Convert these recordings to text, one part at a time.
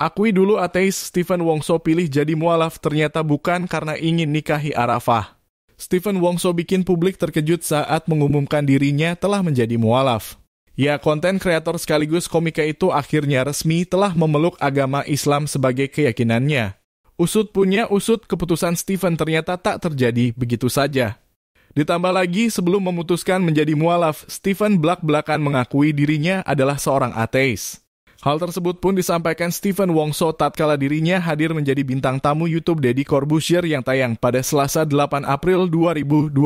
Akui dulu ateis, Stephen Wongso pilih jadi mualaf ternyata bukan karena ingin nikahi Arafah. Stephen Wongso bikin publik terkejut saat mengumumkan dirinya telah menjadi mualaf. Ya, konten kreator sekaligus komika itu akhirnya resmi telah memeluk agama Islam sebagai keyakinannya. Usut punya usut, keputusan Stephen ternyata tak terjadi begitu saja. Ditambah lagi, sebelum memutuskan menjadi mualaf, Stephen belak-belakan mengakui dirinya adalah seorang ateis. Hal tersebut pun disampaikan Stephen Wongso tatkala dirinya hadir menjadi bintang tamu YouTube Deddy Corbuzier yang tayang pada Selasa 8 April 2025.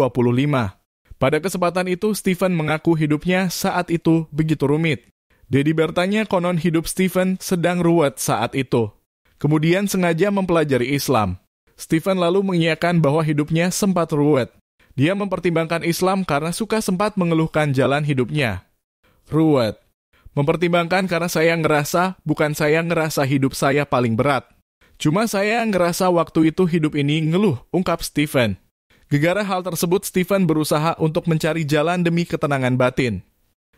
Pada kesempatan itu, Stephen mengaku hidupnya saat itu begitu rumit. Deddy bertanya konon hidup Stephen sedang ruwet saat itu. Kemudian sengaja mempelajari Islam. Stephen lalu mengiyakan bahwa hidupnya sempat ruwet. Dia mempertimbangkan Islam karena suka sempat mengeluhkan jalan hidupnya. Ruwet. Mempertimbangkan karena saya ngerasa, bukan saya ngerasa hidup saya paling berat. Cuma saya ngerasa waktu itu hidup ini ngeluh, ungkap Stephen. Gegara hal tersebut, Stephen berusaha untuk mencari jalan demi ketenangan batin.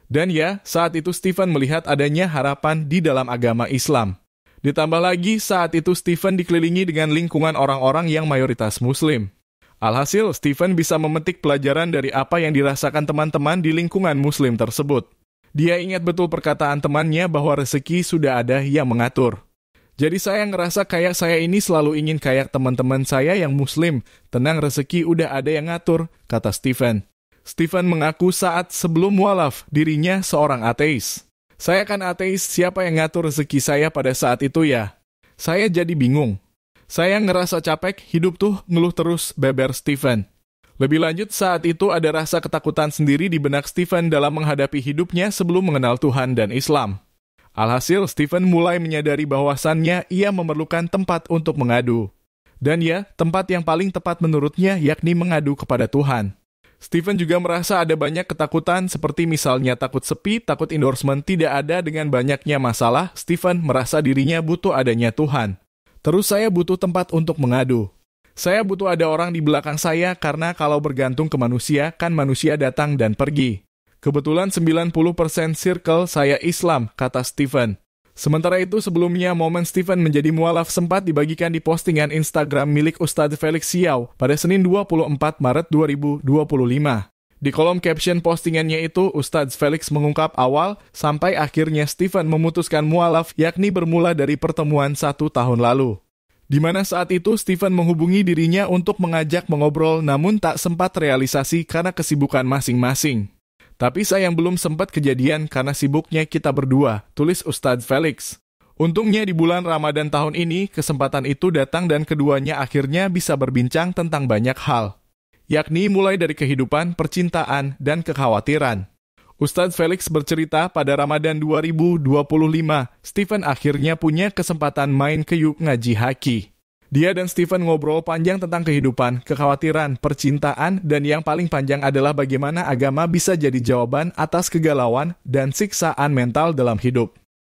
Dan ya, saat itu Stephen melihat adanya harapan di dalam agama Islam. Ditambah lagi, saat itu Stephen dikelilingi dengan lingkungan orang-orang yang mayoritas Muslim. Alhasil, Stephen bisa memetik pelajaran dari apa yang dirasakan teman-teman di lingkungan Muslim tersebut. Dia ingat betul perkataan temannya bahwa rezeki sudah ada yang mengatur. Jadi saya ngerasa kayak saya ini selalu ingin kayak teman-teman saya yang Muslim. Tenang, rezeki udah ada yang ngatur, kata Stephen. Stephen mengaku saat sebelum mualaf, dirinya seorang ateis. Saya kan ateis, siapa yang ngatur rezeki saya pada saat itu ya? Saya jadi bingung. Saya ngerasa capek, hidup tuh ngeluh terus, beber Stephen. Lebih lanjut, saat itu ada rasa ketakutan sendiri di benak Stephen dalam menghadapi hidupnya sebelum mengenal Tuhan dan Islam. Alhasil, Stephen mulai menyadari bahwasannya ia memerlukan tempat untuk mengadu. Dan ya, tempat yang paling tepat menurutnya yakni mengadu kepada Tuhan. Stephen juga merasa ada banyak ketakutan seperti misalnya takut sepi, takut endorsement tidak ada dengan banyaknya masalah. Stephen merasa dirinya butuh adanya Tuhan. Terus saya butuh tempat untuk mengadu. Saya butuh ada orang di belakang saya karena kalau bergantung ke manusia, kan manusia datang dan pergi. Kebetulan 90% circle saya Islam, kata Stephen. Sementara itu sebelumnya momen Stephen menjadi mualaf sempat dibagikan di postingan Instagram milik Ustadz Felix Xiao pada Senin 24 Maret 2025. Di kolom caption postingannya itu, Ustadz Felix mengungkap awal sampai akhirnya Stephen memutuskan mualaf yakni bermula dari pertemuan 1 tahun lalu. Di mana saat itu Stephen menghubungi dirinya untuk mengajak mengobrol namun tak sempat realisasi karena kesibukan masing-masing. Tapi sayang belum sempat kejadian karena sibuknya kita berdua, tulis Ustadz Felix. Untungnya di bulan Ramadan tahun ini, kesempatan itu datang dan keduanya akhirnya bisa berbincang tentang banyak hal. Yakni mulai dari kehidupan, percintaan, dan kekhawatiran. Ustadz Felix bercerita pada Ramadan 2025, Stephen akhirnya punya kesempatan main ke Yuk Ngaji Haki. Dia dan Stephen ngobrol panjang tentang kehidupan, kekhawatiran, percintaan, dan yang paling panjang adalah bagaimana agama bisa jadi jawaban atas kegalauan dan siksaan mental dalam hidup.